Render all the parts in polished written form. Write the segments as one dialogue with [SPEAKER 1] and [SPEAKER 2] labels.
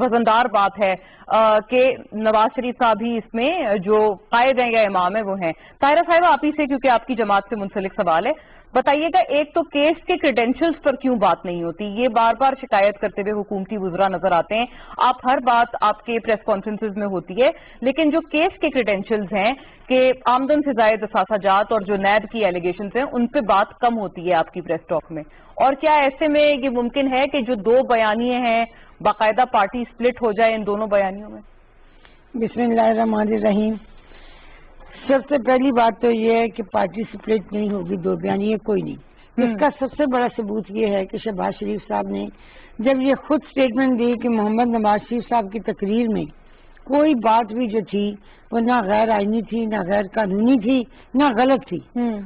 [SPEAKER 1] وزندار بات ہے کہ نواز شریف صاحب ہی اس میں جو قائد ہیں یا امام ہیں وہ ہیں. طاہرہ صاحبہ آپ ہی سے, کیونکہ آپ کی جماعت سے منسلک سوال ہے, بتائیے گا ایک تو کیس کے کریڈینشلز پر کیوں بات نہیں ہوتی؟ یہ بار بار شکایت کرتے ہوئے حکومتی وزراء نظر آتے ہیں, آپ ہر بات آپ کے پریس کانفرنسز میں ہوتی ہے, لیکن جو کیس کے کریڈینشلز ہیں کہ آمدن سے زائد اثاثہ جات اور جو نیب کی ایلیگیشنز ہیں ان پہ بات کم ہوتی ہے آپ کی پریس ٹاک میں. اور کیا ایسے میں یہ ممکن ہے کہ جو دو بیانیے ہیں باقاعدہ پارٹی سپلٹ ہو جائے ان دونوں بیانیوں میں؟
[SPEAKER 2] بسم اللہ الرحمن الرحیم. سب سے پہلی بات تو یہ ہے کہ پارٹی سپلٹ نہیں ہوگی, دو بیانیے کوئی نہیں. اس کا سب سے بڑا ثبوت یہ ہے کہ شہباز شریف صاحب نے جب یہ خود سٹیٹمنٹ دی کہ محمد نواز شریف صاحب کی تقریر میں کوئی بات بھی جو تھی وہ نہ غیر آئینی تھی, نہ غیر قانونی تھی, نہ غلط تھی,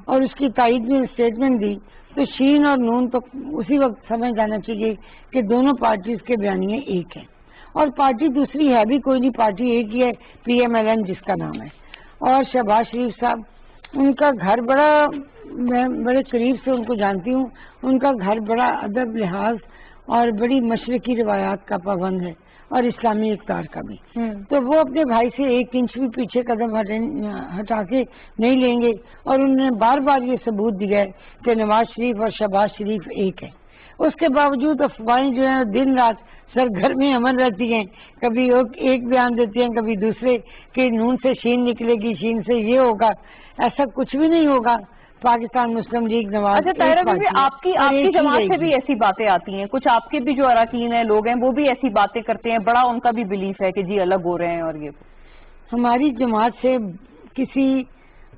[SPEAKER 2] اور اس کی تائید میں اسٹیٹمنٹ دی, تو شین اور نون تو اسی وقت سمجھ جانا چاہیے کہ دونوں پارٹیز کے بیانیے ایک ہیں. اور پارٹی دوسری ہے بھی کوئی نہیں, پارٹی ایک ہی ہے, پی ایم ایل این جس کا نام ہے. اور شہباز شریف صاحب, ان کا گھر بڑا, میں بڑے قریب سے ان کو جانتی ہوں, ان کا گھر بڑا ادب لحاظ اور بڑی مشرقی روایات کا پابند ہے اور اسلامی اقدار کا بھی. تو وہ اپنے بھائی سے ایک انچ بھی پیچھے قدم ہٹا کے نہیں لیں گے. اور انہوں نے بار بار یہ ثبوت دیا ہے کہ نواز شریف اور شہباز شریف ایک ہے. اس کے باوجود افواہیں جو ہیں دن رات سر گھر میں عمل رہتی ہیں, کبھی ایک بیان دیتے ہیں, کبھی دوسرے, کہ نون سے شین نکلے گی, شین سے یہ ہوگا. ایسا کچھ بھی نہیں ہوگا. پاکستان مسلم لیگ نواز.
[SPEAKER 1] اچھا طاہرہ بھی آپ کی جماعت سے بھی ایسی باتیں آتی ہیں, کچھ آپ کے بھی جو اراکین ہیں لوگ ہیں وہ بھی ایسی باتیں کرتے ہیں, بڑا ان کا بھی بلیف ہے کہ جی الگ ہو رہے ہیں. اور یہ
[SPEAKER 2] ہماری جماعت سے کسی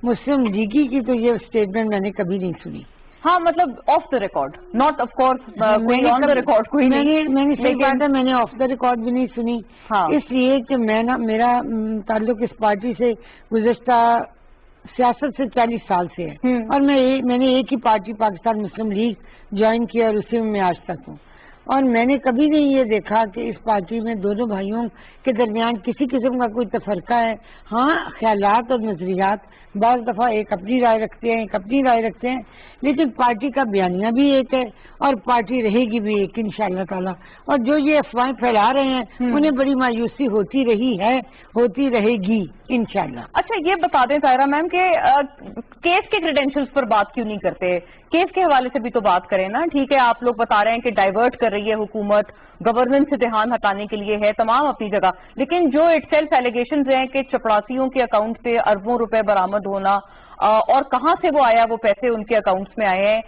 [SPEAKER 2] مسلم لیگی کی تو یہ اسٹیٹمنٹ میں نے کبھی نہیں سنی.
[SPEAKER 1] ہاں مطلب of the record, not of course کوئی آن دا ریکارڈ کوئی نہیں.
[SPEAKER 2] میں نے صحیح بات ہے, میں نے آف دا ریکارڈ بھی نہیں سنی. اس لیے کہ میرا تعلق اس پارٹی سے گزشتہ سیاست سے 40 سال سے ہے, اور میں نے ایک ہی پارٹی پاکستان مسلم لیگ جوائن کیا اور اسی میں آج تک ہوں. اور میں نے کبھی نہیں یہ دیکھا کہ اس پارٹی میں دونوں بھائیوں کے درمیان کسی قسم کا کوئی تفرقہ ہے. ہاں خیالات اور نظریات بعض دفعہ ایک اپنی رائے رکھتے ہیں, ایک اپنی رائے رکھتے ہیں, لیکن پارٹی کا بیانیہ بھی ایک ہے اور پارٹی رہے گی بھی ایک انشاءاللہ تعالیٰ. اور جو یہ افواہیں پھیلا رہے ہیں انہیں بڑی مایوسی ہوتی رہی ہے, ہوتی رہے گی انشاءاللہ.
[SPEAKER 1] اچھا یہ بتا دیں طاہرہ میم کہ کیس کے کریڈینشلز پر بات کیوں نہیں کرتے؟ کیس کے حوالے سے بھی تو بات کریں نا. ٹھیک ہے آپ لوگ بتا رہے ہیں کہ ڈائیورٹ کر رہی ہے حکومت, گورننس سے دھیان ہٹانے کے لیے ہے, تمام اپنی جگہ, لیکن جو اٹ سیلف ایلیگیشنز ہیں کہ چپڑاسیوں کے اکاؤنٹ پہ اربوں روپے برآمد ہونا, اور کہاں سے وہ آیا, وہ پیسے ان کے اکاؤنٹس میں آئے ہیں,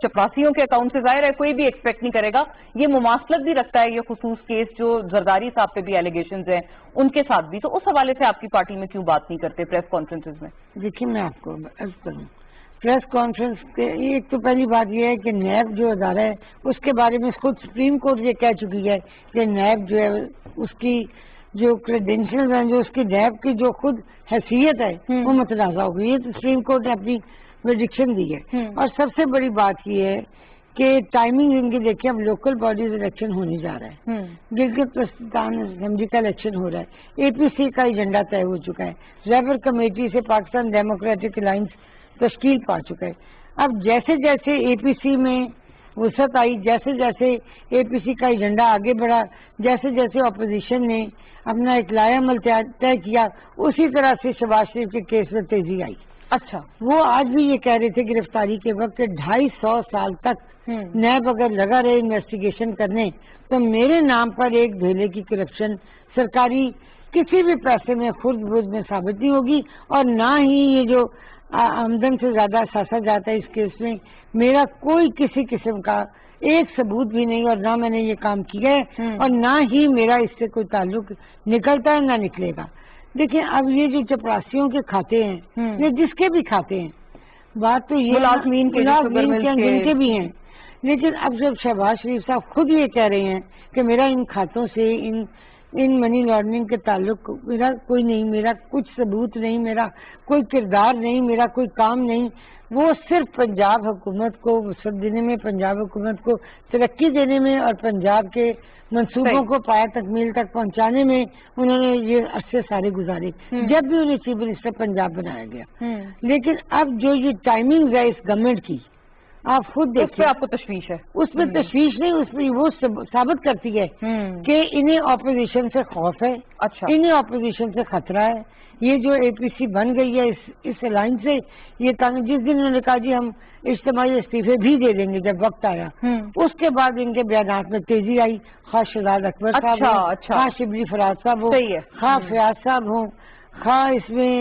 [SPEAKER 1] چپراسیوں کے اکاؤنٹ سے, ظاہر ہے کوئی بھی ایکسپیکٹ نہیں کرے گا. یہ مماثلت بھی رکھتا ہے یہ خصوص کیس جو زرداری صاحب پہ بھی ایلیگیشنز ہیں ان کے ساتھ بھی, تو اس حوالے سے آپ کی پارٹی میں کیوں بات نہیں کرتے پریس کانفرنسز میں؟
[SPEAKER 2] دیکھیے میں آپ کو عرض کروں, پریس کانفرنس کے ایک تو پہلی بات یہ ہے کہ نیب جو ادارہ ہے اس کے بارے میں خود سپریم کورٹ یہ کہہ چکی ہے کہ نیب جو ہے اس کی جو کریڈینشلز ہیں, جو اس کی نیب کی جو خود حیثیت ہے وہ متنازع ہو گئی ہے. تو سپریم کورٹ نے اپنی پریڈکشن دی ہے. اور سب سے بڑی بات یہ ہے کہ ٹائمنگ ان کی دیکھیں, اب لوکل باڈیز الیکشن ہونے جا رہا ہے, گلگت بلتستان اسمبلی کا الیکشن ہو رہا ہے, اے پی سی کا ایجنڈا طے ہو چکا ہے, لیبر کمیٹی سے پاکستان ڈیموکریٹک الائنس تشکیل پا چکا ہے. اب جیسے جیسے اے پی سی میں وسعت آئی, جیسے جیسے اے پی سی کا ایجنڈا آگے بڑھا, جیسے جیسے اپوزیشن نے اپنا اطلاع عمل طے کیا, اسی طرح سے شہباز شریف کے کیس میں تیزی آئی.
[SPEAKER 1] اچھا
[SPEAKER 2] وہ آج بھی یہ کہہ رہے تھے گرفتاری کے وقت کہ 250 سال تک نیب اگر لگا رہے انویسٹیگیشن کرنے تو میرے نام پر ایک دھیلے کی کرپشن سرکاری کسی بھی پیسے میں خرد برد میں ثابت نہیں ہوگی, اور نہ ہی یہ جو آمدن سے زیادہ اثاثہ جاتا ہے اس کیس میں میرا کوئی کسی قسم کا ایک ثبوت بھی نہیں, اور نہ میں نے یہ کام کیا ہے, اور نہ ہی میرا اس سے کوئی تعلق نکلتا ہے نہ نکلے گا. دیکھیں اب یہ جو چپراسیوں کے کھاتے ہیں یہ جس کے بھی کھاتے ہیں, بات تو یہ
[SPEAKER 1] ملازمین
[SPEAKER 2] کے بھی ہیں, لیکن اب جب شہباز شریف صاحب خود یہ کہہ رہے ہیں کہ میرا ان کھاتوں سے ان منی لانڈرنگ کے تعلق میرا کوئی نہیں, میرا کچھ ثبوت نہیں, میرا کوئی کردار نہیں, میرا کوئی کام نہیں, وہ صرف پنجاب حکومت کو وسعت دینے میں, پنجاب حکومت کو ترقی دینے میں اور پنجاب کے منصوبوں کو پایہ تکمیل تک پہنچانے میں انہوں نے یہ عرصے سارے گزارے جب بھی انہیں چیف منسٹر پنجاب بنایا گیا. لیکن اب جو یہ ٹائمنگ ہے اس گورنمنٹ کی آپ خود
[SPEAKER 1] اس پہ
[SPEAKER 2] دیکھیں.
[SPEAKER 1] آپ کو تشویش ہے؟
[SPEAKER 2] اس میں تشویش نہیں، اس میں وہ ثابت کرتی ہے کہ انہیں اپوزیشن سے خوف ہے.
[SPEAKER 1] اچھا.
[SPEAKER 2] انہیں اپوزیشن سے خطرہ ہے. یہ جو اے پی سی بن گئی ہے اس لائن سے، یہ جس دن انہوں نے کہا جی ہم اجتماعی استعفے بھی دے دیں گے جب وقت آیا، اس کے بعد ان کے بیانات میں تیزی آئی. خواہ شہزاد اکبر صاحب ہوں، خواہ شبلی فراز صاحب ہوں، خواہ فیاض صاحب ہوں، خواہ اس میں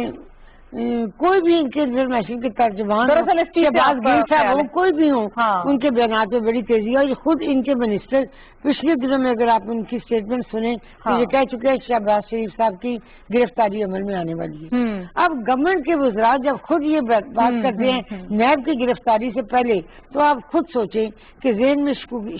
[SPEAKER 2] کوئی بھی ان کے انفارمیشن کے ترجمان شہباز گل صاحب ہوں، کوئی بھی ہوں، ان کے بیانات میں بڑی تیزی آئی. خود ان کے منسٹر پچھلے دنوں میں اگر آپ ان کی اسٹیٹمنٹ سنیں تو یہ کہہ چکے ہیں شہباز شریف صاحب کی گرفتاری عمل میں آنے والی ہے. اب گورنمنٹ کے وزراء جب خود یہ بات کرتے ہیں نیب کی گرفتاری سے پہلے، تو آپ خود سوچیں کہ ذہن میں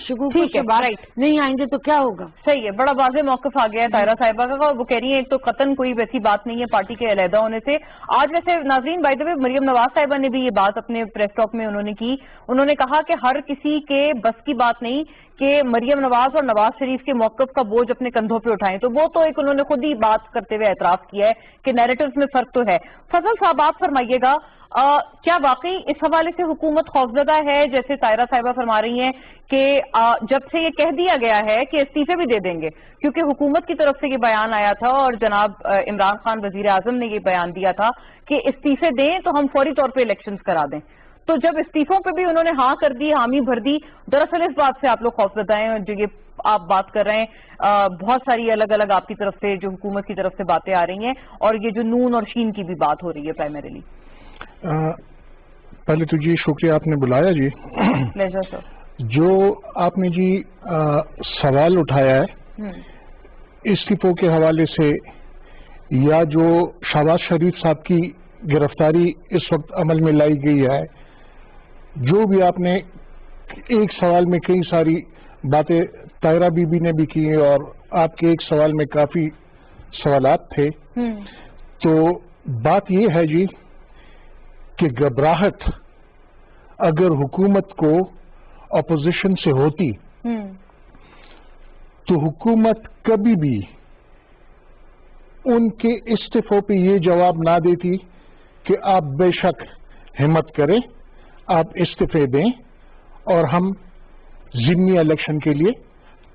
[SPEAKER 2] شکوک کے بعد نہیں آئیں گے تو کیا ہوگا.
[SPEAKER 1] صحیح ہے. بڑا واضح موقف آ گیا ہے طاہرہ صاحبہ کا، اور وہ کہہ رہی ہیں ایک تو قطعاً کوئی ویسی بات نہیں ہے پارٹی کے علیحدہ ہونے سے. آج ویسے ناظرین بائی دا وے مریم نواز صاحبہ نے بھی یہ بات اپنے پریس ٹاک میں انہوں نے کی. انہوں نے کہا کہ ہر کسی کے بس کی بات نہیں کہ مریم نواز اور نواز شریف کے موقف کا بوجھ اپنے کندھوں پہ اٹھائیں. تو وہ تو ایک انہوں نے خود ہی بات کرتے ہوئے اعتراف کیا ہے کہ نیریٹوز میں فرق تو ہے. فضل صاحب آپ فرمائیے گا کیا واقعی اس حوالے سے حکومت خوفزدہ ہے، جیسے طاہرہ صاحبہ فرما رہی ہیں کہ جب سے یہ کہہ دیا گیا ہے کہ استعفے بھی دے دیں گے، کیونکہ حکومت کی طرف سے یہ بیان آیا تھا اور جناب عمران خان وزیر اعظم نے یہ بیان دیا تھا کہ استعفے دیں تو ہم فوری طور پہ الیکشنز کرا دیں. تو جب استعفوں پہ بھی انہوں نے ہاں کر دی، حامی بھر دی، دراصل اس بات سے آپ لوگ خوفزدہ ہیں جو یہ آپ بات کر رہے ہیں. بہت ساری الگ الگ آپ کی طرف سے جو حکومت کی طرف سے باتیں آ رہی ہیں، اور یہ جو نون اور شین کی بھی بات ہو رہی ہے پرائمریلی.
[SPEAKER 3] پہلے تو جی شکریہ آپ نے بلایا جی.
[SPEAKER 1] پلیزر سر.
[SPEAKER 3] جو آپ نے جی سوال اٹھایا ہے استعفوں کے حوالے سے، یا جو شہباز شریف صاحب کی گرفتاری اس وقت عمل میں لائی گئی ہے، جو بھی آپ نے ایک سوال میں کئی ساری باتیں طاہرہ بی بی نے بھی کی اور آپ کے ایک سوال میں کافی سوالات تھے. تو بات یہ ہے جی کہ گھبراہٹ اگر حکومت کو اپوزیشن سے ہوتی تو حکومت کبھی بھی ان کے استعفوں پہ یہ جواب نہ دیتی کہ آپ بے شک ہمت کریں، آپ استعفے دیں اور ہم ضمنی الیکشن کے لیے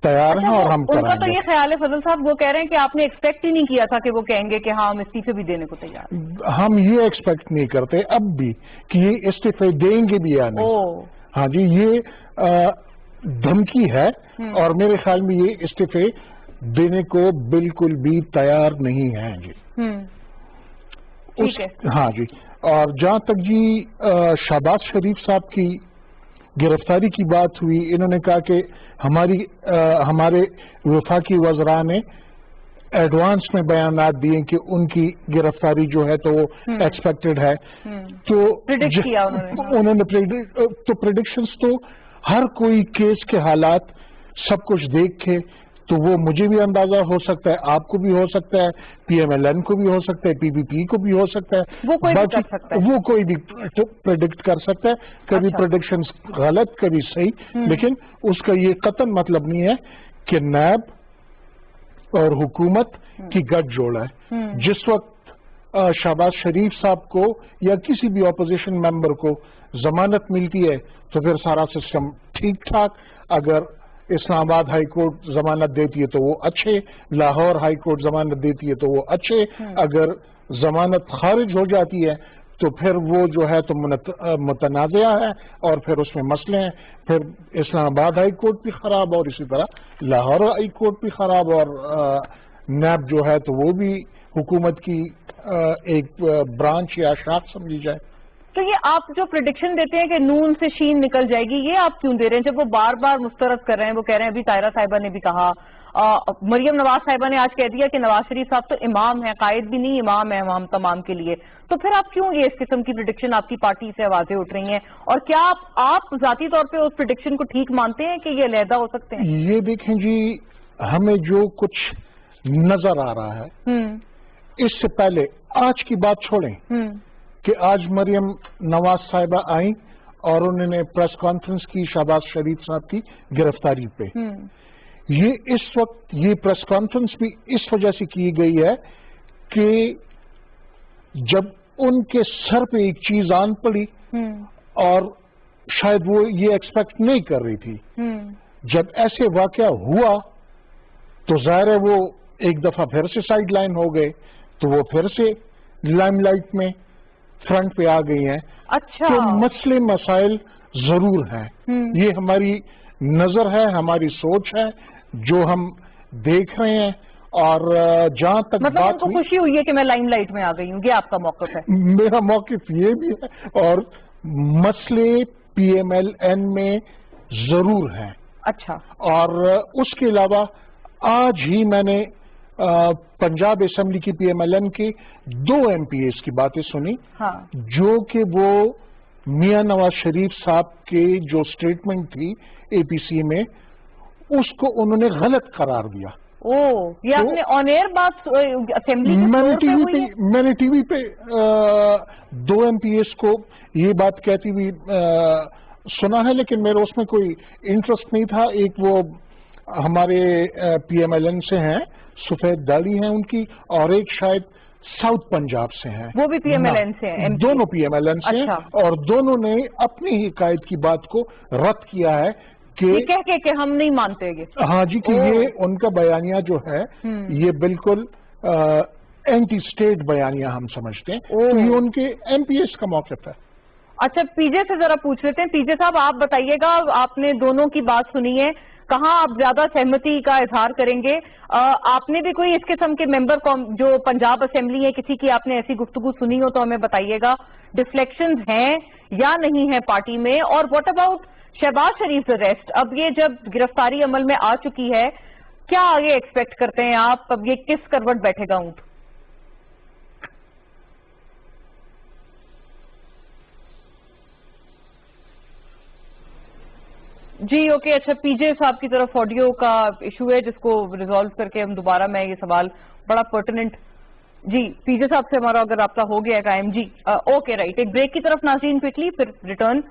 [SPEAKER 3] تیار ہیں اور ہم کریں گے.
[SPEAKER 1] ان کا تو یہ خیال ہے فضل صاحب، وہ کہہ رہے ہیں کہ آپ نے ایکسپیکٹ ہی نہیں کیا تھا کہ وہ کہیں گے کہ ہاں ہم استعفے بھی دینے کو تیار ہیں.
[SPEAKER 3] ہم یہ ایکسپیکٹ نہیں کرتے اب بھی کہ یہ استعفے دیں گے بھی یا نہیں. ہاں جی، یہ دھمکی ہے اور میرے خیال میں یہ استعفے دینے کو بالکل بھی تیار نہیں ہیں جی. ہاں جی. اور جہاں تک جی شہباز شریف صاحب کی گرفتاری کی بات ہوئی، انہوں نے کہا کہ ہمارے وفاقی وزراء نے ایڈوانس میں بیانات دیے کہ ان کی گرفتاری جو ہے تو وہ ایکسپیکٹڈ ہے. تو انہوں نے تو پریڈکشنز تو ہر کوئی کیس کے حالات سب کچھ دیکھ کے، تو وہ مجھے بھی اندازہ ہو سکتا ہے، آپ کو بھی ہو سکتا ہے، پی ایم ایل این کو بھی ہو سکتا ہے، پی پی پی کو بھی ہو سکتا ہے، وہ کوئی بھی پریڈکٹ کر سکتا ہے. کبھی پریڈکشنز غلط کبھی صحیح، لیکن اس کا یہ قطعاً مطلب نہیں ہے کہ نیب اور حکومت کی گٹھ جوڑ ہے. جس وقت شہباز شریف صاحب کو یا کسی بھی اپوزیشن ممبر کو ضمانت ملتی ہے تو پھر سارا سسٹم ٹھیک ٹھاک. اگر اسلام آباد ہائی کورٹ ضمانت دیتی ہے تو وہ اچھے، لاہور ہائی کورٹ ضمانت دیتی ہے تو وہ اچھے. اگر ضمانت خارج ہو جاتی ہے تو پھر وہ جو ہے تو متنازعہ ہے اور پھر اس میں مسئلے ہیں. پھر اسلام آباد ہائی کورٹ بھی خراب اور اسی طرح لاہور ہائی کورٹ بھی خراب، اور نیب جو ہے تو وہ بھی حکومت کی ایک برانچ یا شاخ سمجھی جائے.
[SPEAKER 1] تو یہ آپ جو پریڈکشن دیتے ہیں کہ نون سے شین نکل جائے گی، یہ آپ کیوں دے رہے ہیں جب وہ بار بار مسترد کر رہے ہیں؟ وہ کہہ رہے ہیں ابھی طاہرہ صاحبہ نے بھی کہا، مریم نواز صاحبہ نے آج کہہ دیا کہ نواز شریف صاحب تو امام ہیں، قائد بھی نہیں امام ہے امام تمام کے لیے. تو پھر آپ کیوں یہ اس قسم کی پریڈکشن آپ کی پارٹی سے آوازیں اٹھ رہی ہیں؟ اور کیا آپ ذاتی طور پہ اس پریڈکشن کو ٹھیک مانتے ہیں کہ یہ علیحدہ ہو سکتے ہیں؟
[SPEAKER 3] یہ دیکھیں جی، ہمیں جو کچھ نظر آ رہا ہے اس سے پہلے آج کی بات چھوڑیں کہ آج مریم نواز صاحبہ آئیں اور انہوں نے پریس کانفرنس کی شہباز شریف صاحب کی گرفتاری پہ. یہ اس وقت یہ پریس کانفرنس بھی اس وجہ سے کی گئی ہے کہ جب ان کے سر پہ ایک چیز آن پڑی اور شاید وہ یہ ایکسپیکٹ نہیں کر رہی تھی. جب ایسے واقعہ ہوا تو ظاہر ہے وہ ایک دفعہ پھر سے سائیڈ لائن ہو گئے, تو وہ پھر سے لائم لائٹ میں فرنٹ پہ آ گئی ہیں.
[SPEAKER 1] اچھا,
[SPEAKER 3] تو مسئلے مسائل ضرور ہیں. یہ ہماری نظر ہے, ہماری سوچ ہے, جو ہم دیکھ رہے ہیں. اور جہاں تک
[SPEAKER 1] مطلب ان کو خوشی ہوئی ہے کہ میں لائم لائٹ میں آ گئی ہوں, یہ آپ کا موقف ہے؟
[SPEAKER 3] میرا موقف یہ بھی ہے, اور مسئلے پی ایم ایل این میں ضرور ہیں.
[SPEAKER 1] اچھا,
[SPEAKER 3] اور اس کے علاوہ آج ہی میں نے پنجاب اسمبلی کی پی ایم ایل این کے 2 MPAs کی باتیں سنی, جو کہ وہ میاں نواز شریف صاحب کے جو سٹیٹمنٹ تھی اے پی سی میں, اس کو انہوں نے غلط قرار دیا.
[SPEAKER 1] یہ آپ نے آن ایئر بات اسمبلی
[SPEAKER 3] میں نے ٹی وی پہ 2 MPAs کو یہ بات کہتی ہوئی سنا ہے, لیکن میرا اس میں کوئی انٹرسٹ نہیں تھا. ایک وہ ہمارے پی ایم ایل این سے ہیں, سفید داڑھی ہیں ان کی, اور ایک شاید ساؤتھ پنجاب سے ہیں,
[SPEAKER 1] وہ بھی پی ایم ایل این سے ہیں.
[SPEAKER 3] دونوں پی ایم ایل این سے ہیں, اور دونوں نے اپنی ہی قائد کی بات کو رد کیا ہے
[SPEAKER 1] کہ ہم نہیں مانتے گے.
[SPEAKER 3] ہاں جی, کہ یہ ان کا بیانیہ جو ہے یہ بالکل اینٹی اسٹیٹ بیانیہ ہم سمجھتے ہیں. تو یہ ان کے ایم پی ایس کا موقف ہے.
[SPEAKER 1] اچھا, پی جے سے ذرا پوچھ لیتے ہیں. پی جے صاحب آپ بتائیے گا, آپ نے دونوں کی بات سنی ہے, کہاں آپ زیادہ سہمتی کا اظہار کریں گے؟ آپ نے بھی کوئی اس قسم کے ممبر جو پنجاب اسمبلی ہے, کسی کی آپ نے ایسی گفتگو سنی ہو تو ہمیں بتائیے گا. ڈفلیکشنز ہیں یا نہیں ہیں پارٹی میں؟ اور what about Shahbaz Sharif arrest? اب یہ جب گرفتاری عمل میں آ چکی ہے, کیا آگے ایکسپیکٹ کرتے ہیں آپ؟ اب یہ کس کروٹ بیٹھے گا اونٹ؟ جی اوکے, اچھا, پی جے صاحب کی طرف آڈیو کا ایشو ہے جس کو ریزالو کر کے ہم دوبارہ, میں یہ سوال بڑا پرٹیننٹ, جی پی جے صاحب سے ہمارا اگر رابطہ ہو گیا ہے قائم. جی اوکے رائٹ, ایک بریک کی طرف ناظرین کوئکلی, پھر ریٹرن.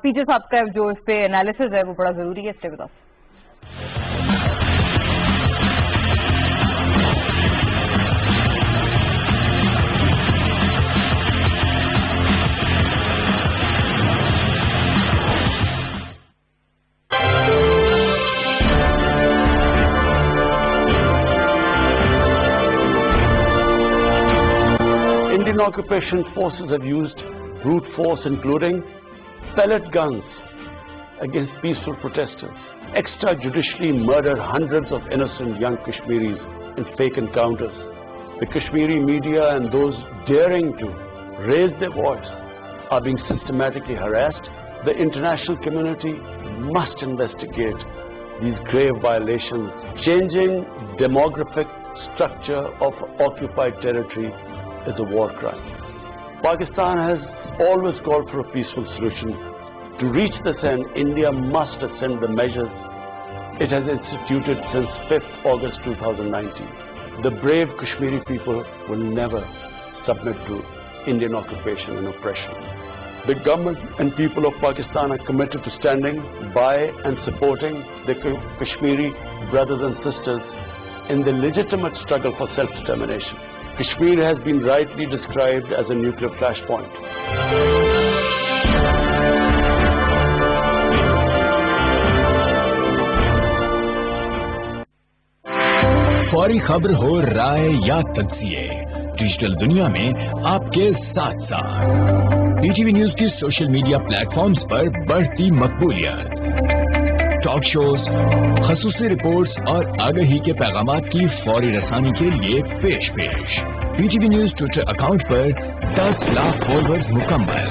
[SPEAKER 1] پی جے صاحب کا جو اس پہ انالیسز ہے وہ بڑا ضروری ہے. Stay with us.
[SPEAKER 4] Indian occupation forces have used brute force, including pellet guns, against peaceful protesters, extrajudicially murdered hundreds of innocent young Kashmiris in fake encounters. The Kashmiri media and those daring to raise their voice are being systematically harassed. The international community must investigate these grave violations. Changing demographic structure of occupied territory is a war crime. Pakistan has always called for a peaceful solution. To reach this end, India must ascend the measures it has instituted since 5th August 2019. The brave Kashmiri people will never submit to Indian occupation and oppression. The government and people of Pakistan are committed to standing by and supporting the Kashmiri brothers and sisters in the legitimate struggle for self-determination. Kashmir has been rightly described as a nuclear flashpoint.
[SPEAKER 5] فوری خبر ہو, رائے یا تجزیے, digital دنیا میں آپ کے ساتھ ساتھ. پی ٹی وی نیوز کی سوشل میڈیا پلیٹ فارمز پر بڑھتی مقبولیت. ٹاک شوز, خصوصی رپورٹس اور آگہی کے پیغامات کی فوری رسانی کے لیے پیش. P T V news Twitter account پر 10 لاکھ فالوورز مکمل.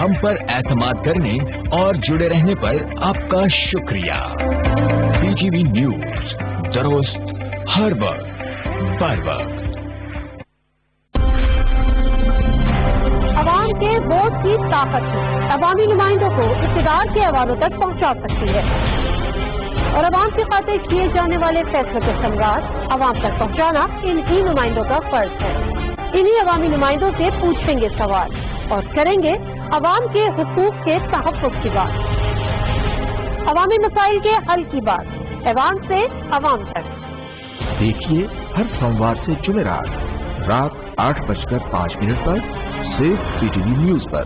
[SPEAKER 5] ہم پر اعتماد کرنے اور جڑے رہنے پر آپ کا شکریہ. پی ٹی وی نیوز, درست ہر وقت بر وقت.
[SPEAKER 6] عوام کے ووٹ کی طاقت عوامی نمائندوں کو اقتدار کے حوالوں تک پہنچا سکتی ہے, اور عوام کی خاطر کیے جانے والے فیصلوں کے ثمرات عوام تک پہنچانا ان ہی نمائندوں کا فرض ہے. انہی عوامی نمائندوں سے پوچھیں گے سوال اور کریں گے عوام کے حقوق کے تحفظ کی بات, عوامی مسائل کے حل کی بات, عوام سے عوام تک.
[SPEAKER 7] دیکھیے ہر سوموار سے جمعرات رات 8:05 پر صرف پی ٹی وی نیوز پر.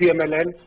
[SPEAKER 8] PMLN,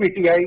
[SPEAKER 8] PTI,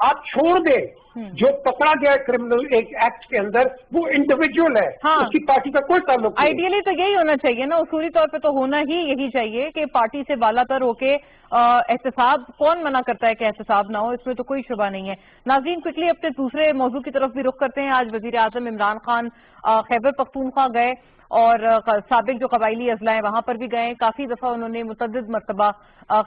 [SPEAKER 8] آپ چھوڑ دیں جو پکڑا گیا کرمنل ایک ایکٹ کے اندر وہ انڈیویجول ہے, اس کی پارٹی کا کوئی تعلق نہیں.
[SPEAKER 1] آئیڈیلی تو یہی ہونا چاہیے نا, اصولی طور پہ تو ہونا ہی یہی چاہیے کہ پارٹی سے بالا تر ہو کے احتساب, کون منع کرتا ہے کہ احتساب نہ ہو, اس میں تو کوئی شبہ نہیں ہے. ناظرین کوئکلی اپنے دوسرے موضوع کی طرف بھی رخ کرتے ہیں. آج وزیر اعظم عمران خان خیبر پختونخوا گئے اور سابق جو قبائلی اضلاع ہیں وہاں پر بھی گئے. کافی دفعہ انہوں نے متعدد مرتبہ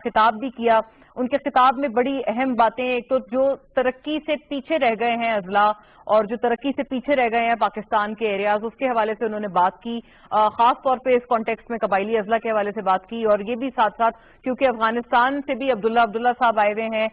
[SPEAKER 1] خطاب بھی کیا. ان کے خطاب میں بڑی اہم باتیں, ایک تو جو ترقی سے پیچھے رہ گئے ہیں اضلاع اور جو ترقی سے پیچھے رہ گئے ہیں پاکستان کے ایریاز, اس کے حوالے سے انہوں نے بات کی, خاص طور پہ اس کانٹیکسٹ میں قبائلی اضلاع کے حوالے سے بات کی. اور یہ بھی ساتھ ساتھ کیونکہ افغانستان سے بھی عبداللہ صاحب آئے ہوئے ہیں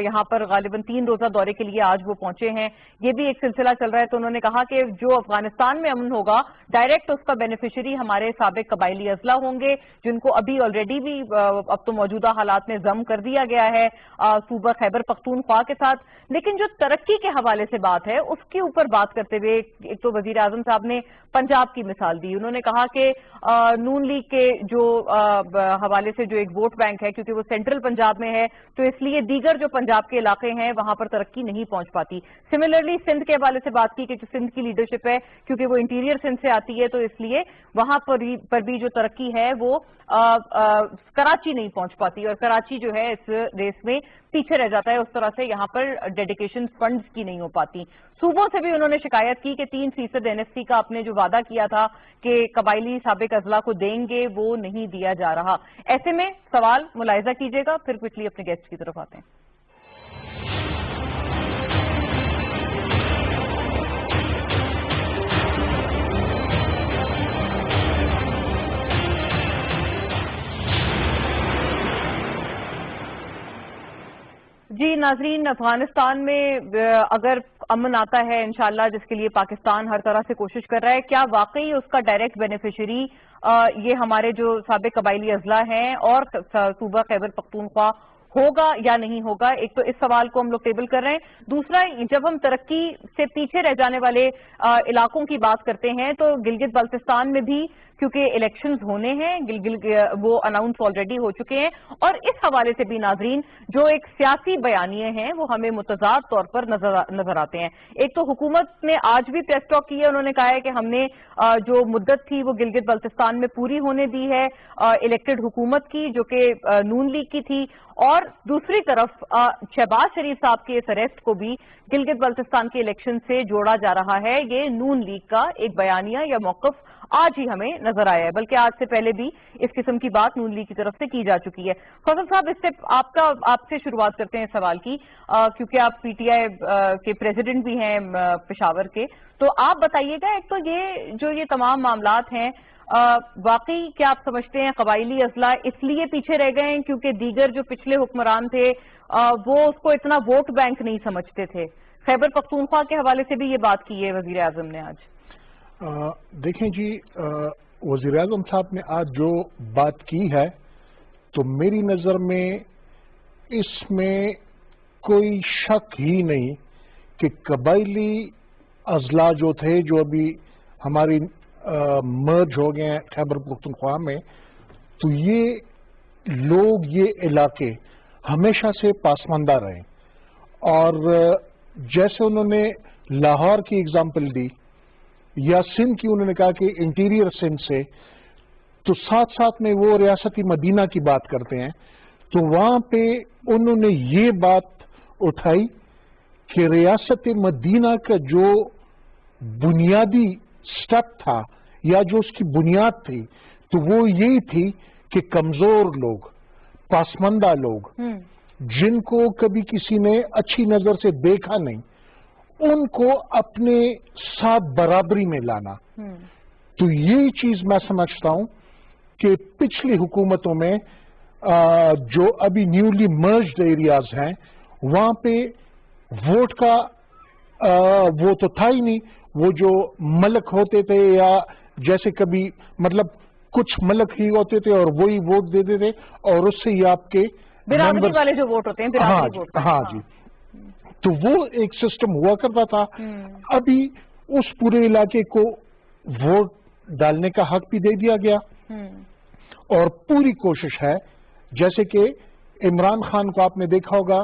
[SPEAKER 1] یہاں پر غالباً 3 روزہ دورے کے لیے, آج وہ پہنچے ہیں, یہ بھی ایک سلسلہ چل رہا ہے. تو انہوں نے کہا کہ جو افغانستان میں امن ہوگا ڈائریکٹ اس کا بینیفیشری ہمارے سابق قبائلی اضلاع ہوں گے, جن کو ابھی آلریڈی بھی اب تو موجودہ حالات میں ضم کر دیا گیا ہے صوبہ خیبر پختونخوا کے ساتھ. لیکن جو ترقی کے حوالے سے بات ہے اس کے اوپر بات کرتے ہوئے ایک تو وزیر اعظم صاحب نے پنجاب کی مثال دی. انہوں نے کہا کہ نون لیگ کے جو حوالے سے جو ایک ووٹ بینک ہے, کیونکہ وہ سینٹرل پنجاب میں ہے تو اس لیے دیگر جو پنجاب کے علاقے ہیں وہاں پر ترقی نہیں پہنچ پاتی. سملرلی سندھ کے حوالے سے بات کی کہ جو سندھ کی لیڈرشپ ہے کیونکہ وہ انٹیریئر سندھ سے آتی ہے تو اس لیے وہاں پر بھی جو ترقی ہے وہ کراچی نہیں پہنچ پاتی, اور کراچی جو ہے اس ریس میں پیچھے رہ جاتا ہے. اس طرح سے یہاں پر ڈیڈیکیشن فنڈز کی نہیں ہو پاتی. صوبوں سے بھی انہوں نے شکایت کی کہ 3% NSC کا آپ نے جو وعدہ کیا تھا کہ قبائلی سابق اضلاع کو دیں گے وہ نہیں دیا جا رہا. ایسے میں سوال ملاحظہ کیجیے گا, پھر کوئکلی اپنے گیسٹ کی طرف آتے ہیں. جی ناظرین, افغانستان میں اگر امن آتا ہے انشاءاللہ, جس کے لیے پاکستان ہر طرح سے کوشش کر رہا ہے, کیا واقعی اس کا ڈائریکٹ بینیفیشری یہ ہمارے جو سابق قبائلی اضلاع ہیں اور صوبہ خیبر پختونخوا ہوگا یا نہیں ہوگا؟ ایک تو اس سوال کو ہم لوگ ٹیبل کر رہے ہیں. دوسرا, جب ہم ترقی سے پیچھے رہ جانے والے علاقوں کی بات کرتے ہیں تو گلگت بلتستان میں بھی کیونکہ الیکشنز ہونے ہیں, وہ اناؤنس آلریڈی ہو چکے ہیں, اور اس حوالے سے بھی ناظرین جو ایک سیاسی بیانیے ہیں وہ ہمیں متضاد طور پر نظر آتے ہیں. ایک تو حکومت نے آج بھی پریس ٹاک کی ہے, انہوں نے کہا ہے کہ ہم نے جو مدت تھی وہ گلگت بلتستان میں پوری ہونے دی ہے الیکٹڈ حکومت کی جو کہ نون لیگ کی تھی, اور دوسری طرف شہباز شریف صاحب کے اس اریسٹ کو بھی گلگت بلتستان کے الیکشن سے جوڑا جا رہا ہے. یہ نون لیگ کا ایک بیانیہ یا موقف آج ہی ہمیں نظر آیا ہے, بلکہ آج سے پہلے بھی اس قسم کی بات نون لیگ کی طرف سے کی جا چکی ہے. فضل صاحب, اس سے آپ سے شروعات کرتے ہیں سوال کی, کیونکہ آپ پی ٹی آئی کے پریزیڈنٹ بھی ہیں پشاور کے, تو آپ بتائیے گا ایک تو یہ تمام معاملات ہیں, واقعی کیا آپ سمجھتے ہیں قبائلی اضلاع اس لیے پیچھے رہ گئے ہیں کیونکہ دیگر جو پچھلے حکمران تھے وہ اس کو اتنا ووٹ بینک نہیں سمجھتے تھے؟ خیبر پختونخوا کے حوالے سے بھی یہ بات کی ہے وزیر اعظم نے آج.
[SPEAKER 3] دیکھیں جی, وزیر اعظم صاحب نے آج جو بات کی ہے تو میری نظر میں اس میں کوئی شک ہی نہیں کہ قبائلی اضلاع جو تھے جو ابھی ہماری مرج ہو گئے ہیں خیبر پختونخوا میں, تو یہ لوگ یہ علاقے ہمیشہ سے پسماندہ رہے, اور جیسے انہوں نے لاہور کی اگزامپل دی یا سندھ کی, انہوں نے کہا کہ انٹیریئر سندھ سے, تو ساتھ ساتھ میں وہ ریاستی مدینہ کی بات کرتے ہیں, تو وہاں پہ انہوں نے یہ بات اٹھائی کہ ریاست مدینہ کا جو بنیادی سٹیپ تھا یا جو اس کی بنیاد تھی تو وہ یہی تھی کہ کمزور لوگ, پسماندہ لوگ, جن کو کبھی کسی نے اچھی نظر سے دیکھا نہیں, ان کو اپنے ساتھ برابری میں لانا. تو یہ چیز میں سمجھتا ہوں کہ پچھلی حکومتوں میں جو ابھی نیولی مرجڈ ایریاز ہیں وہاں پہ ووٹ کا وہ تو تھا ہی نہیں, وہ جو ملک ہوتے تھے یا جیسے کبھی مطلب کچھ ملک ہی ہوتے تھے اور وہی ووٹ دیتے تھے, اور اس سے ہی آپ کے
[SPEAKER 1] برادری والے جو ووٹ ہوتے ہیں,
[SPEAKER 3] ہاں جی, تو وہ ایک سسٹم ہوا کرتا تھا. ابھی اس پورے علاقے کو ووٹ ڈالنے کا حق بھی دے دیا گیا, اور پوری کوشش ہے, جیسے کہ عمران خان کو آپ نے دیکھا ہوگا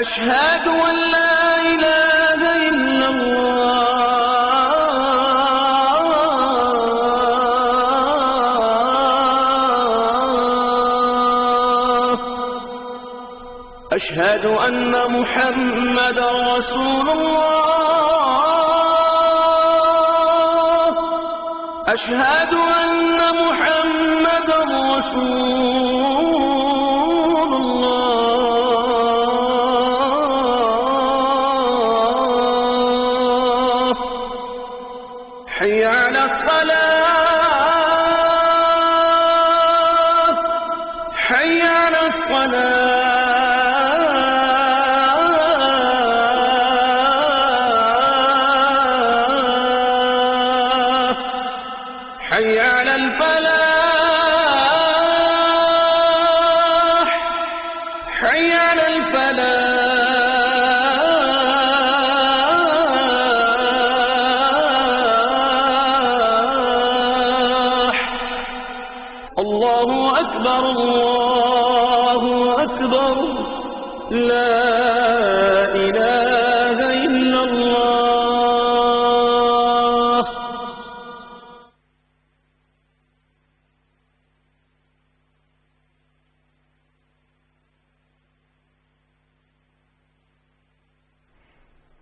[SPEAKER 9] أشهد أن لا إله إلا الله، أشهد أن محمدا رسول الله، أشهد أن محمدا رسول الله، حي على الصلاة، حي على الصلاة، حي على الفلاح، حي على الفلاح، الله أكبر، الله أكبر، لا إله إلا الله.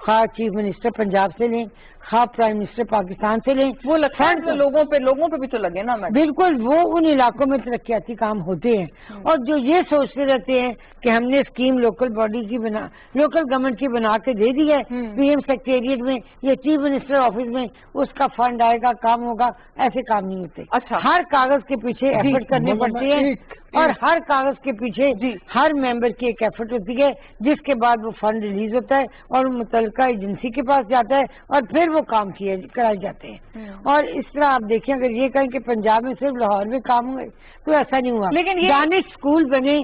[SPEAKER 2] خواہ چیف منسٹر پنجاب سے لیں، خواہ پرائم منسٹر پاکستان سے لیں،
[SPEAKER 1] وہ فنڈ لوگوں پہ بھی تو لگے نا میڈم.
[SPEAKER 2] بالکل وہ ان علاقوں میں ترقیاتی کام ہوتے ہیں. اور جو یہ سوچتے رہتے ہیں کہ ہم نے اسکیم لوکل گورنمنٹ کی بنا کے دے دی ہے پی ایم سیکریٹریٹ میں یا چیف منسٹر آفس میں اس کا فنڈ آئے گا کام ہوگا، ایسے کام نہیں ہوتے.
[SPEAKER 1] اچھا،
[SPEAKER 2] ہر کاغذ کے پیچھے ایفرٹ کرنے پڑتے ہیں اور ہر کاغذ کے پیچھے ہر ممبر کی ایک ایفرٹ ہوتی ہے جس کے بعد وہ فنڈ ریلیز ہوتا ہے اور متعلقہ ایجنسی کے پاس جاتا ہے اور پھر وہ کام کرائے جاتے ہیں. اور اس طرح آپ دیکھیں اگر یہ کہیں کہ پنجاب میں صرف لاہور میں کام ہوئے تو ایسا نہیں ہوا.
[SPEAKER 1] لیکن
[SPEAKER 2] دانش اسکول بنے،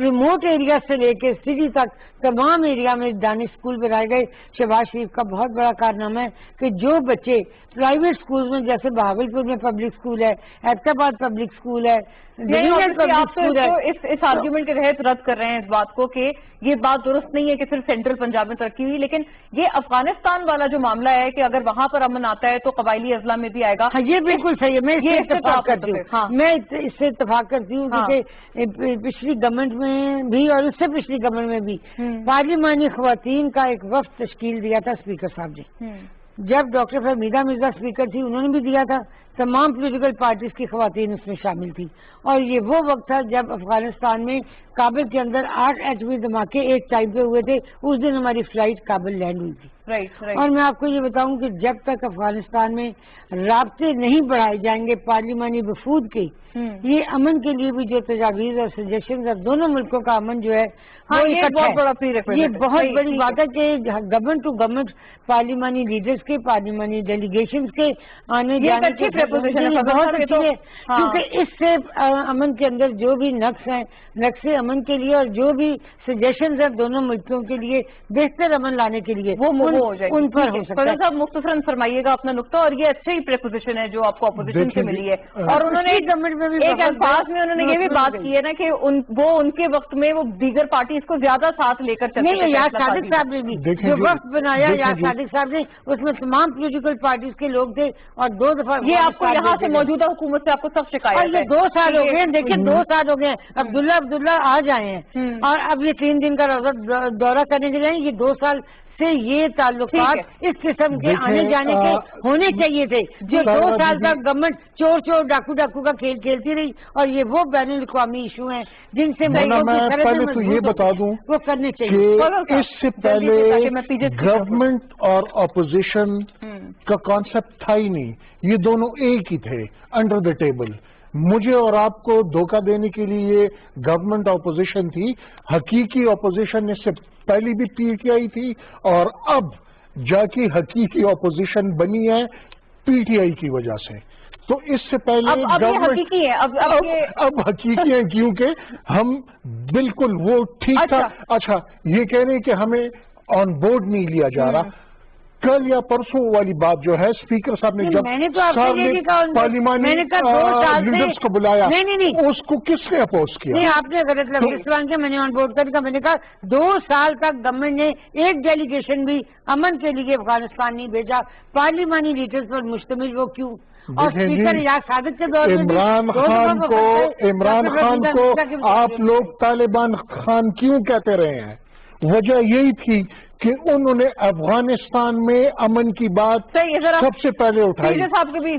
[SPEAKER 2] ریموٹ ایریا سے لے کے سٹی تک تمام ایریا میں دانش اسکول بنائے گئے. شہباز شریف کا بہت بڑا کارنامہ ہے کہ جو بچے پرائیویٹ اسکول میں جیسے بہاولپور میں پبلک اسکول ہے، حیدرآباد پبلک اسکول ہے،
[SPEAKER 1] آپ اس آرگیومنٹ کے تحت رد کر رہے ہیں اس بات کو کہ یہ بات درست نہیں ہے کہ صرف سینٹرل پنجاب میں ترقی ہوئی، لیکن یہ افغانستان والا جو معاملہ ہے کہ اگر وہاں پر امن آتا ہے تو قبائلی اضلاع میں بھی آئے گا.
[SPEAKER 2] یہ بالکل صحیح ہے، میں اس سے اتفاق کرتی ہوں. میں اس سے اتفاق کرتی ہوں کیونکہ پچھلی گورنمنٹ میں بھی اور اس سے پچھلی گورنمنٹ میں بھی پارلیمانی خواتین کا ایک وفد تشکیل دیا تھا اسپیکر صاحب نے. جب ڈاکٹر فہمیدہ مرزا اسپیکر تھی انہوں نے بھی دیا تھا، تمام پولیٹیکل پارٹیز کی خواتین اس میں شامل تھی. اور یہ وہ وقت تھا جب افغانستان میں کابل کے اندر 8 ایٹمی دھماکے ایک ٹائم پہ ہوئے تھے. اس دن ہماری فلائٹ کابل لینڈ ہوئی تھی. اور میں آپ کو یہ بتاؤں کہ جب تک افغانستان میں رابطے نہیں بڑھائے جائیں گے پارلیمانی وفود کے، یہ امن کے لیے بھی جو تجاویز اور سجیشنز اور دونوں ملکوں کا امن جو ہے یہ بہت بڑی بات ہے کہ گورنمنٹ ٹو گورنمنٹ پارلیمانی لیڈرز کے، پارلیمانی ڈیلیگیشنز کے آنے جانے کی بہت اچھی ہے. کیونکہ اس سے امن کے اندر جو بھی نقص ہیں، نقص امن کے لیے اور جو بھی سجیشنز ہیں دونوں ملکوں کے لیے بہتر امن لانے کے لیے وہ ہو جائے ان پر ہو سکتا ہے.
[SPEAKER 1] صاحب مختصراً فرمائیے گا اپنا نقطہ. اور یہ اچھی پریپوزیشن ہے جو آپ کو اپوزیشن سے ملی ہے اور انہوں نے ایک الفاظ میں انہوں نے یہ بھی بات کی ہے نا کہ وہ ان کے وقت میں وہ دیگر پارٹی اس کو زیادہ ساتھ لے کر چلتے ہیں.
[SPEAKER 2] یاد صادق صاحب نے بھی جو وقت بنایا، یاد صادق صاحب نے اس میں تمام پولیٹیکل پارٹیز کے لوگ تھے اور 2 دفعہ
[SPEAKER 1] یہ آپ کو یہاں سے موجودہ حکومت سے آپ کو سب شکایت ہے.
[SPEAKER 2] یہ 2 سال ہو گئے، دیکھیں 2 سال ہو گئے. عبداللہ آج آئے ہیں اور اب یہ 3 دن کا دورہ کرنے کے لیے. یہ 2 سال سے یہ تعلقات اس قسم کے آنے جانے کے ہونے چاہیے تھے. جو 2 سال تک گورنمنٹ چور ڈاکو کا کھیل کھیلتی رہی اور یہ وہ بین الاقوامی ایشو ہیں جن سے میں
[SPEAKER 3] پہلے تو یہ بتا دوں
[SPEAKER 2] وہ کرنے چاہیے.
[SPEAKER 3] اس سے پہلے گورنمنٹ اور اپوزیشن کا کانسیپٹ تھا ہی نہیں، یہ دونوں ایک ہی تھے انڈر دا ٹیبل. مجھے اور آپ کو دھوکہ دینے کے لیے گورنمنٹ اپوزیشن تھی. حقیقی اپوزیشن اس سے پہلی بھی پی ٹی آئی تھی اور اب جا کے حقیقی اپوزیشن بنی ہے پی ٹی آئی کی وجہ سے. تو اس سے پہلے اب حقیقی ہیں کیونکہ ہم بالکل وہ ٹھیک تھا. اچھا یہ کہہ رہے ہیں کہ ہمیں آن بورڈ نہیں لیا جا رہا. کل یا پرسوں والی بات جو ہے اسپیکر صاحب نے جب پارلیمانی لیڈرز کو بلایا اس کو کس نے اپوز کیا؟
[SPEAKER 2] نہیں آپ نے غلط لفظ استعمال کیا. میں نے آن بورڈ کرنے کا میں نے کہا 2 سال تک گورنمنٹ نے ایک ڈیلیگیشن بھی امن کے لیے افغانستان نہیں بھیجا. پارلیمانی لیڈرز پر مشتمل وہ کیوں؟ اور اسپیکر یاد صادق کے دور میں
[SPEAKER 3] عمران خان کو آپ لوگ طالبان خان کیوں کہتے رہے ہیں؟ وجہ یہی تھی کہ انہوں نے افغانستان میں امن کی بات سب سے پہلے اٹھائی.
[SPEAKER 1] پیجے صاحب کے بھی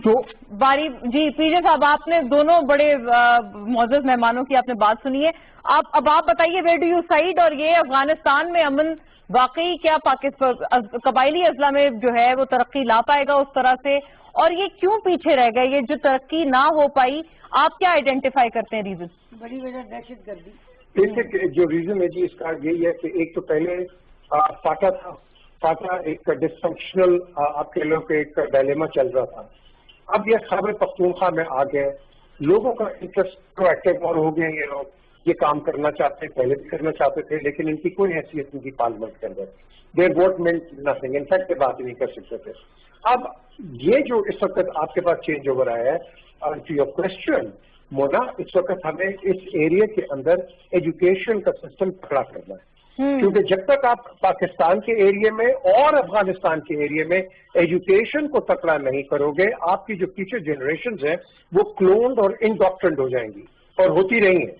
[SPEAKER 1] باری جی پیجے صاحب آپ نے دونوں بڑے معزز مہمانوں کی آپ نے بات سنی ہے. اب آپ بتائیے ویئر ڈو یو سائڈ؟ اور یہ افغانستان میں امن واقعی کیا پاکستان قبائلی اضلاع میں جو ہے وہ ترقی لا پائے گا اس طرح سے؟ اور یہ کیوں پیچھے رہ گئے؟ یہ جو ترقی نہ ہو پائی آپ کیا آئیڈینٹیفائی کرتے ہیں ریزن؟
[SPEAKER 2] بڑی وجہ دہشت گردی.
[SPEAKER 8] بیسک جو ریزن ہے جی اس کا یہی ہے کہ ایک تو پہلے فاٹا تھا. فاٹا ایک ڈسفنکشنل آپ کے لوگ ایک ڈائلیما چل رہا تھا. اب یہ خیبر پختونخوا میں آ گئے، لوگوں کا انٹرسٹ تو ایکٹیو اور ہو گئے. یہ لوگ یہ کام کرنا چاہتے ہیں، پہلے بھی کرنا چاہتے تھے لیکن ان کی کوئی حیثیت نہیں تھی پارلیمنٹ کے اندر. دیر ووٹ مینٹ نتھنگ، انفیکٹ یہ بات نہیں کر سکتے تھے. اب یہ جو اس وقت آپ کے پاس چینج اوور آیا ہے ٹو یور کوشچن مونا، اس وقت ہمیں اس ایریا کے اندر ایجوکیشن کا سسٹم پکڑا کرنا ہے. کیونکہ جب تک آپ پاکستان کے ایریا میں اور افغانستان کے ایریا میں ایجوکیشن کو تکڑا نہیں کرو گے، آپ کی جو فیوچر جنریشنز ہیں وہ کلونڈ اور انڈاکٹرنڈ ہو جائیں گی اور ہوتی رہی ہیں.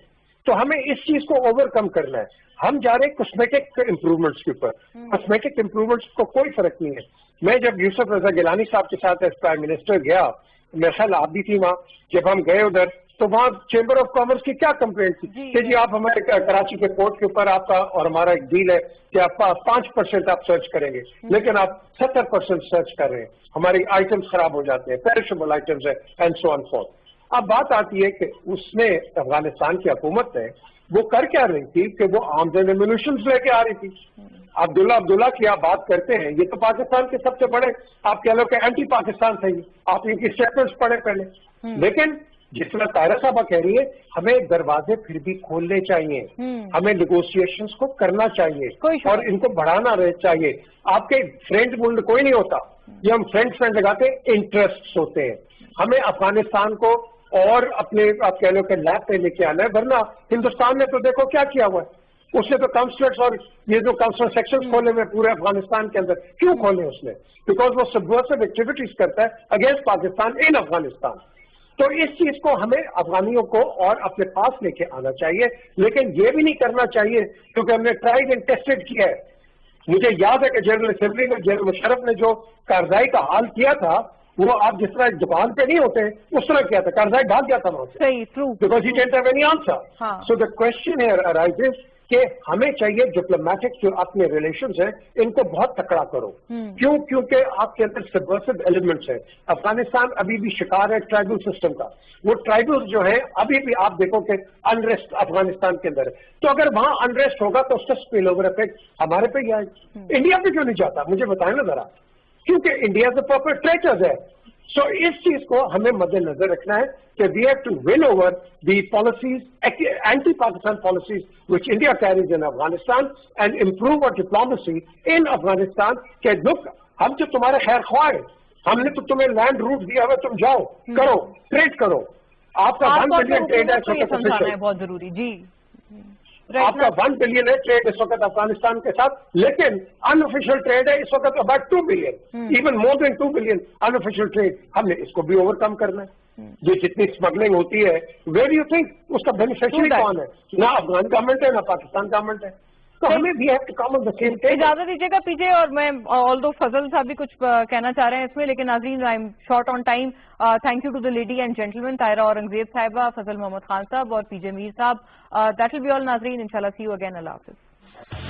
[SPEAKER 8] تو ہمیں اس چیز کو اوور کم کرنا ہے. ہم جا رہے ہیں کاسمیٹک امپروومنٹس کے اوپر. کاسمیٹک امپروومنٹس کو کوئی فرق نہیں ہے. میں جب یوسف رضا گیلانی صاحب کے ساتھ ایز پرائم منسٹر گیا, میرا خیال آپ بھی تھی وہاں, جب ہم گئے ادھر تو وہاں چیمبر آف کامرس کی کیا کمپلینٹ تھی کہ جی آپ ہمارے کراچی کے پورٹ کے اوپر آپ کا اور ہمارا ایک ڈیل ہے کہ آپ 5% آپ سرچ کریں گے, لیکن آپ 70% سرچ کر رہے ہیں, ہماری آئٹمس خراب ہو جاتے ہیں, پیرشبل آئٹمس ہیں اینڈ سو آن فورتھ. اب بات آتی ہے کہ اس میں افغانستان کی حکومت ہے وہ کر کیا رہی تھی کہ وہ آرمز اینڈ ایمونیشنز لے کے آ رہی تھی. عبداللہ کی آپ بات کرتے ہیں, یہ تو پاکستان کے سب سے بڑے آپ کہہ لو کہ اینٹی پاکستان تھے, آپ ان کی اسٹیٹمنٹس پڑھیں پہلے. لیکن جس طرح طاہرہ صاحبہ کہہ رہی ہے ہمیں دروازے پھر بھی کھولنے چاہیے, ہمیں نیگوشیشنز کو کرنا چاہیے اور ان کو بڑھانا چاہیے. آپ کے فرینڈ ملک کوئی نہیں ہوتا, یہ ہم فرینڈ لگاتے ہیں, انٹرسٹ ہوتے ہیں. ہمیں افغانستان کو اور اپنے آپ کہہ لو کہ لیب پہ لے کے آنا ہے, ورنہ ہندوستان نے تو دیکھو کیا کیا ہوا ہے. اس نے تو کانسولٹس اور یہ جو کانسولر سیکشن کھولے ہوئے پورے افغانستان کے اندر, کیوں کھولے اس نے؟ بیکاز وہ سبورسو ایکٹیویٹیز کرتا ہے اگینسٹ پاکستان ان افغانستان. تو اس چیز کو ہمیں افغانیوں کو اور اپنے پاس لے کے آنا چاہیے, لیکن یہ بھی نہیں کرنا چاہیے کیونکہ ہم نے ٹرائیڈ اینڈ ٹیسٹڈ کیا ہے. مجھے یاد ہے کہ جنرل اسمبلی میں جنرل مشرف نے جو کارزائی کا حال کیا تھا وہ آپ جس طرح دکان پہ نہیں ہوتے اس طرح کیا تھا, کارزائی بھاگ گیا تھا وہاں سے because he don't have any answer. So the question here arises کہ ہمیں چاہیے ڈپلومیٹک جو اپنے ریلیشنز ہیں ان کو بہت تکڑا کرو. کیونکہ آپ کے اندر سبورسو ایلیمنٹس ہیں. افغانستان ابھی بھی شکار ہے ٹرائبل سسٹم کا. وہ ٹرائبل جو ہیں ابھی بھی آپ دیکھو کہ انریسٹ افغانستان کے اندر ہے. تو اگر وہاں انریسٹ ہوگا تو اس کا اسپل اوور افیکٹ ہمارے پہ ہی آئے. انڈیا پہ کیوں نہیں جاتا مجھے بتائیں نا ذرا, کیونکہ انڈیا سے پراپر ٹریٹرز ہے. سو اس چیز کو ہمیں مد نظر رکھنا ہے کہ we have to win over the policies, anti Pakistan policies which India carries in Afghanistan and improve اور ڈپلومیسی ان افغانستان. کہ لک ہم جو تمہارے خیر خواہ ہیں, ہم نے تو تمہیں لینڈ روٹ دیا ہوا, تم جاؤ کرو ٹریڈ کرو. آپ کا 1 بلین ٹریڈ ہے
[SPEAKER 1] بہت ضروری, جی
[SPEAKER 8] آپ کا 1 بلین ہے ٹریڈ اس وقت افغانستان کے ساتھ, لیکن ان آفیشیل ٹریڈ ہے اس وقت about 2 billion, even more than 2 billion unofficial trade. ہم نے اس کو بھی اوور کم کرنا ہے. یہ جتنی اسمگلنگ ہوتی ہے ویئر یو تھنک اس کا بینیفیشری کون ہے؟ نہ افغان گورنمنٹ ہے نہ پاکستان گورنمنٹ ہے. تو ہمیں بھی
[SPEAKER 1] اجازت دیجیے گا پی جے, اور میں آلدو فضل صاحب بھی کچھ کہنا چاہ رہے ہیں اس میں, لیکن ناظرین I am short on time. Thank you to the lady and gentleman, Tahira Aurangzeb صاحبہ, فضل محمد خان صاحب اور پی جے میر صاحب. دیٹ ول بی آل ناظرین, انشاءاللہ سی یو اگین. اللہ حافظ.